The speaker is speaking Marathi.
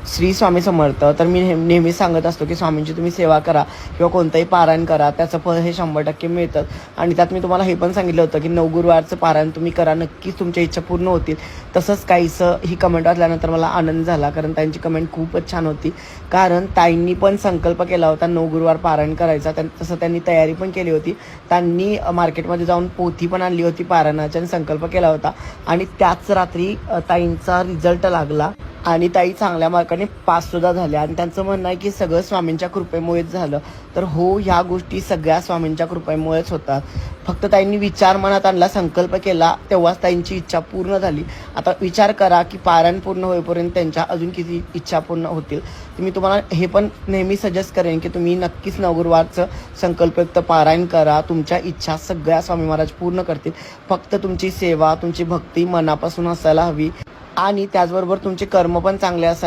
श्री स्वामी समर्थ. तर मी नेहमी सांगत असतो की स्वामींची तुम्ही सेवा करा किंवा कोणतंही पारायण करा, त्याचं फळ हे 100% मिळतं. आणि त्यात मी तुम्हाला हे पण सांगितलं होतं की 9 गुरुवारचं पारायण तुम्ही करा, नक्कीच तुमच्या इच्छा पूर्ण होतील. तसंच काहीसं ही कमेंट वाचल्यानंतर मला आनंद झाला, कारण त्यांची कमेंट खूपच छान होती. कारण ताईंनी पण संकल्प केला होता 9 गुरुवार पारायण करायचा, तसं त्यांनी तयारी पण केली होती. त्यांनी मार्केटमध्ये जाऊन पोथी पण आणली होती पारायणाची आणि संकल्प केला होता. आणि त्याच रात्री ताईंचा रिझल्ट लागला आणि ताई चांगल्या मार्काने पाससुद्धा झाल्या. आणि त्यांचं म्हणणं आहे की सगळं स्वामींच्या कृपेमुळेच झालं. तर हो, ह्या गोष्टी सगळ्या स्वामींच्या कृपेमुळेच होतात. फक्त ताईंनी विचार मनात आणला, संकल्प केला, तेव्हाच ताईंची इच्छा पूर्ण झाली. आता विचार करा की पारायण पूर्ण होईपर्यंत त्यांच्या अजून किती इच्छा पूर्ण होतील. तर मी तुम्हाला हे पण नेहमी सजेस्ट करेन की तुम्ही नक्कीच 9 गुरुवारचं संकल्पयुक्त पारायण करा. तुमच्या इच्छा सगळ्या स्वामी महाराज पूर्ण करतील. फक्त तुमची सेवा, तुमची भक्ती मनापासून असायला हवी आणि त्याचबरोबर तुमचे कर्म पण चांगले असायला